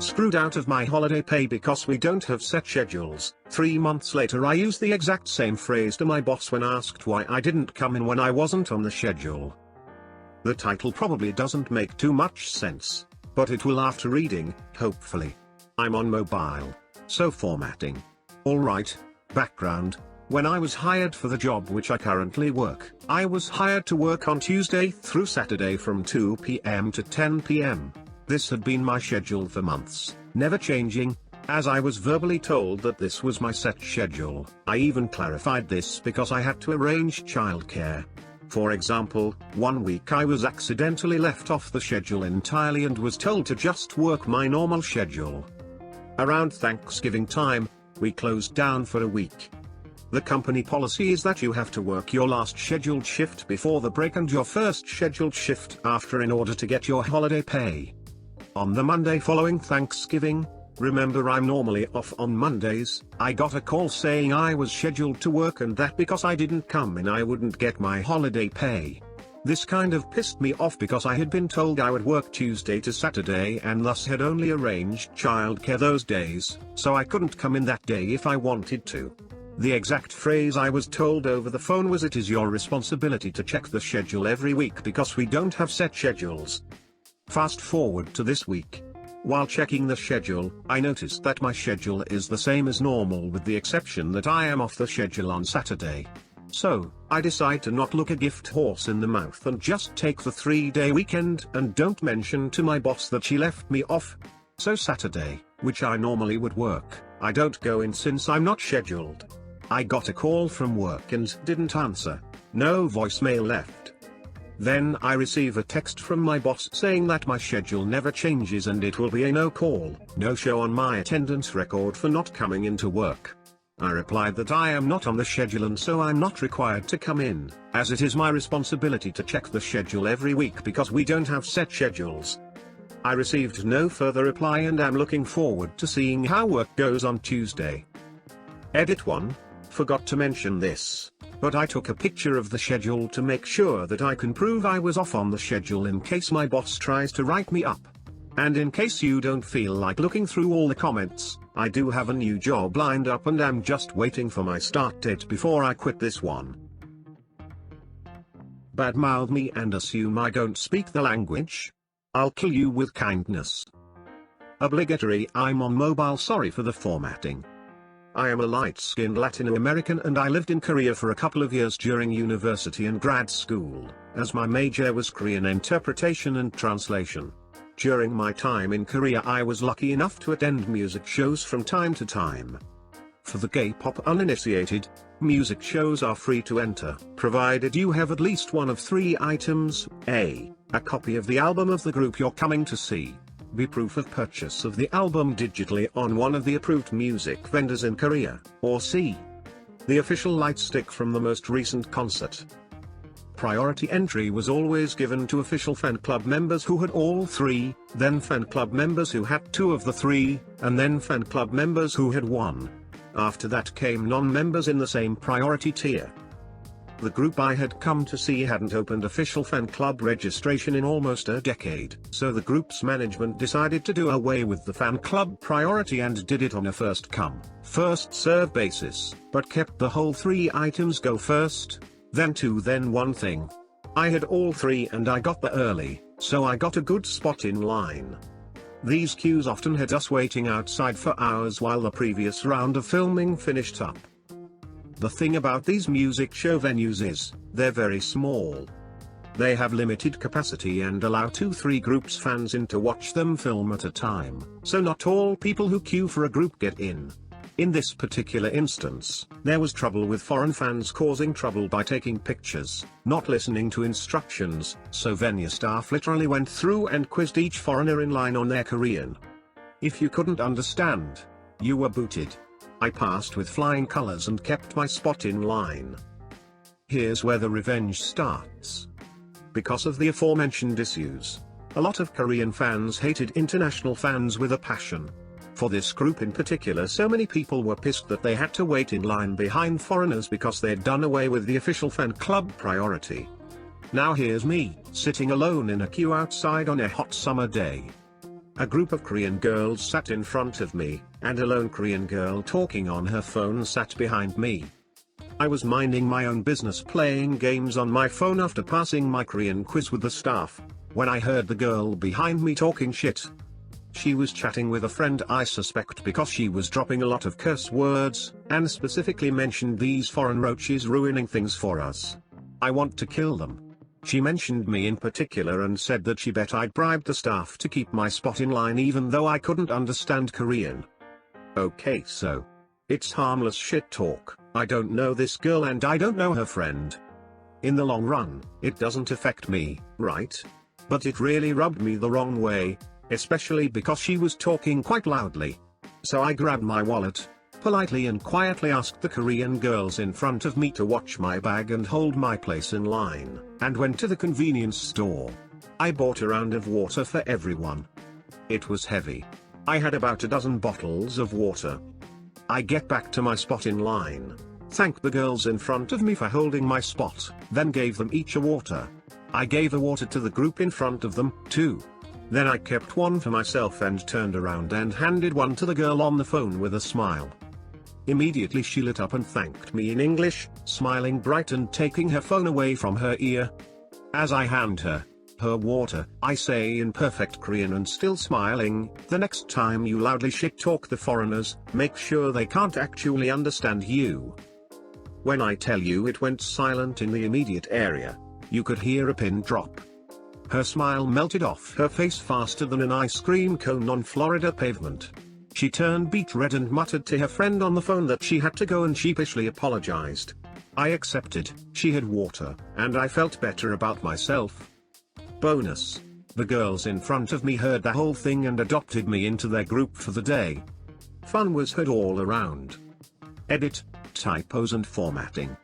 screwed out of my holiday pay because we don't have set schedules. 3 months later I used the exact same phrase to my boss when asked why I didn't come in when I wasn't on the schedule. The title probably doesn't make too much sense, but it will after reading, hopefully. I'm on mobile, so formatting. Alright, background. When I was hired for the job which I currently work, I was hired to work on Tuesday through Saturday from 2 p.m. to 10 p.m. This had been my schedule for months, never changing, as I was verbally told that this was my set schedule. I even clarified this because I had to arrange childcare. For example, one week I was accidentally left off the schedule entirely and was told to just work my normal schedule. Around Thanksgiving time, we closed down for a week. The company policy is that you have to work your last scheduled shift before the break and your first scheduled shift after in order to get your holiday pay. On the Monday following Thanksgiving, remember I'm normally off on Mondays, I got a call saying I was scheduled to work and that because I didn't come in I wouldn't get my holiday pay. This kind of pissed me off because I had been told I would work Tuesday to Saturday and thus had only arranged childcare those days, so I couldn't come in that day if I wanted to. The exact phrase I was told over the phone was, "It is your responsibility to check the schedule every week because we don't have set schedules." Fast forward to this week. While checking the schedule, I noticed that my schedule is the same as normal with the exception that I am off the schedule on Saturday. So, I decide to not look a gift horse in the mouth and just take the 3-day weekend and don't mention to my boss that she left me off. So Saturday, which I normally would work, I don't go in since I'm not scheduled. I got a call from work and didn't answer. No voicemail left. Then I receive a text from my boss saying that my schedule never changes and it will be a no call, no show on my attendance record for not coming into work. I replied that I am not on the schedule and so I'm not required to come in, as it is my responsibility to check the schedule every week because we don't have set schedules. I received no further reply and am looking forward to seeing how work goes on Tuesday. Edit 1. Forgot to mention this, but I took a picture of the schedule to make sure that I can prove I was off on the schedule in case my boss tries to write me up. And in case you don't feel like looking through all the comments, I do have a new job lined up and am just waiting for my start date before I quit this one. Badmouth me and assume I don't speak the language? I'll kill you with kindness. Obligatory. I'm on mobile, sorry for the formatting. I am a light-skinned Latin American and I lived in Korea for a couple of years during university and grad school, as my major was Korean interpretation and translation. During my time in Korea I was lucky enough to attend music shows from time to time. For the K-pop uninitiated, music shows are free to enter, provided you have at least one of 3 items: A copy of the album of the group you're coming to see. B, proof of purchase of the album digitally on one of the approved music vendors in Korea, or C, the official light stick from the most recent concert. Priority entry was always given to official fan club members who had all 3, then fan club members who had 2 of the 3, and then fan club members who had 1. After that came non-members in the same priority tier. The group I had come to see hadn't opened official fan club registration in almost a decade, so the group's management decided to do away with the fan club priority and did it on a first-come, first-served basis, but kept the whole 3 items go first, then 2, then 1 thing. I had all 3 and I got there early, so I got a good spot in line. These queues often had us waiting outside for hours while the previous round of filming finished up. The thing about these music show venues is, they're very small. They have limited capacity and allow 2-3 groups fans in to watch them film at a time, so not all people who queue for a group get in. In this particular instance, there was trouble with foreign fans causing trouble by taking pictures, not listening to instructions, so venue staff literally went through and quizzed each foreigner in line on their Korean. If you couldn't understand, you were booted. I passed with flying colors and kept my spot in line. Here's where the revenge starts. Because of the aforementioned issues, a lot of Korean fans hated international fans with a passion. For this group in particular, so many people were pissed that they had to wait in line behind foreigners because they'd done away with the official fan club priority. Now here's me, sitting alone in a queue outside on a hot summer day. A group of Korean girls sat in front of me, and a lone Korean girl talking on her phone sat behind me. I was minding my own business playing games on my phone after passing my Korean quiz with the staff, when I heard the girl behind me talking shit. She was chatting with a friend, I suspect because she was dropping a lot of curse words, and specifically mentioned these foreign roaches ruining things for us. I want to kill them. She mentioned me in particular and said that she bet I'd bribed the staff to keep my spot in line even though I couldn't understand Korean. Okay, so it's harmless shit talk. I don't know this girl and I don't know her friend. In the long run, it doesn't affect me, right? But it really rubbed me the wrong way, especially because she was talking quite loudly. So I grabbed my wallet, politely and quietly asked the Korean girls in front of me to watch my bag and hold my place in line, and went to the convenience store. I bought a round of water for everyone. It was heavy. I had about a dozen bottles of water. I get back to my spot in line, thanked the girls in front of me for holding my spot, then gave them each a water. I gave a water to the group in front of them, too. Then I kept one for myself and turned around and handed one to the girl on the phone with a smile. Immediately she lit up and thanked me in English, smiling bright and taking her phone away from her ear. As I hand her water, I say in perfect Korean and still smiling, the next time you loudly shit talk the foreigners, make sure they can't actually understand you. When I tell you it went silent in the immediate area, you could hear a pin drop. Her smile melted off her face faster than an ice cream cone on Florida pavement. She turned beet red and muttered to her friend on the phone that she had to go and sheepishly apologized. I accepted, she had water, and I felt better about myself. Bonus: the girls in front of me heard the whole thing and adopted me into their group for the day. Fun was had all around. Edit, typos and formatting.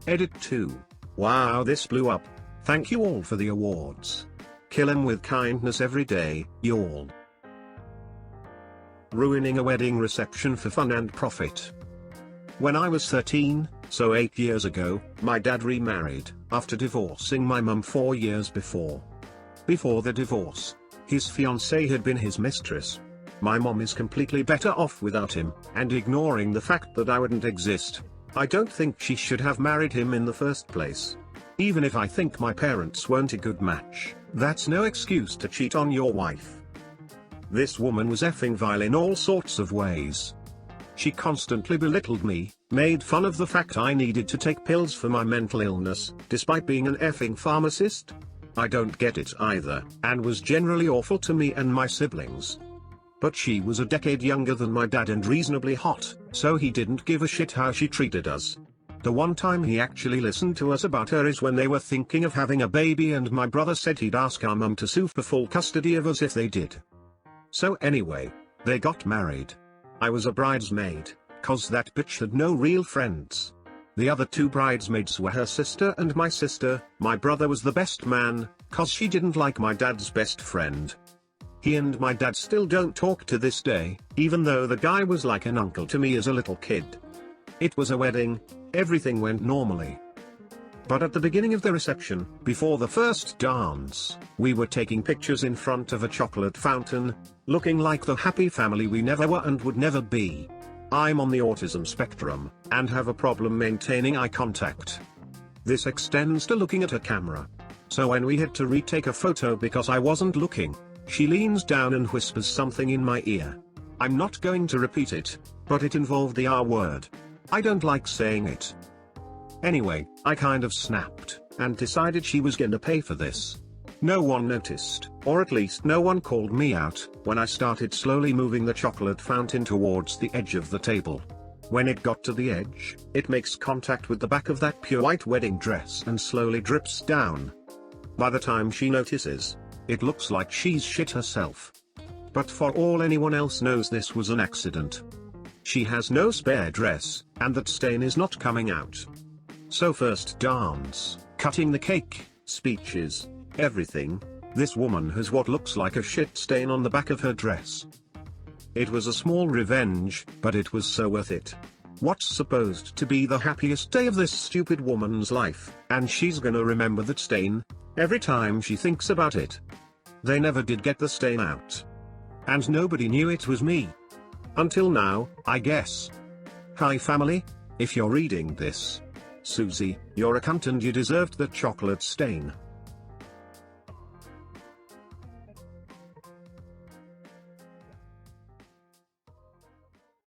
Edit 2. Wow, this blew up. Thank you all for the awards. Kill 'em with kindness every day, y'all. Ruining a wedding reception for fun and profit. When I was 13, so 8 years ago, my dad remarried, after divorcing my mum 4 years before. Before the divorce, his fiancée had been his mistress. My mom is completely better off without him, and ignoring the fact that I wouldn't exist. I don't think she should have married him in the first place. Even if I think my parents weren't a good match, that's no excuse to cheat on your wife. This woman was effing vile in all sorts of ways. She constantly belittled me, made fun of the fact I needed to take pills for my mental illness, despite being an effing pharmacist. I don't get it either, and was generally awful to me and my siblings. But she was a decade younger than my dad and reasonably hot, so he didn't give a shit how she treated us. The one time he actually listened to us about her is when they were thinking of having a baby and my brother said he'd ask our mum to sue for full custody of us if they did. So anyway, they got married. I was a bridesmaid, cause that bitch had no real friends. The other two bridesmaids were her sister and my sister. My brother was the best man, cause she didn't like my dad's best friend. He and my dad still don't talk to this day, even though the guy was like an uncle to me as a little kid. It was a wedding, everything went normally. But at the beginning of the reception, before the first dance, we were taking pictures in front of a chocolate fountain, looking like the happy family we never were and would never be. I'm on the autism spectrum, and have a problem maintaining eye contact. This extends to looking at a camera. So when we had to retake a photo because I wasn't looking, she leans down and whispers something in my ear. I'm not going to repeat it, but it involved the R word. I don't like saying it. Anyway, I kind of snapped, and decided she was gonna pay for this. No one noticed, or at least no one called me out, when I started slowly moving the chocolate fountain towards the edge of the table. When it got to the edge, it makes contact with the back of that pure white wedding dress and slowly drips down. By the time she notices, it looks like she's shit herself. But for all anyone else knows, this was an accident. She has no spare dress, and that stain is not coming out. So first dance, cutting the cake, speeches, everything, this woman has what looks like a shit stain on the back of her dress. It was a small revenge, but it was so worth it. What's supposed to be the happiest day of this stupid woman's life, and she's gonna remember that stain every time she thinks about it. They never did get the stain out. And nobody knew it was me. Until now, I guess. Hi family, if you're reading this. Susie, you're a cunt and you deserved the chocolate stain.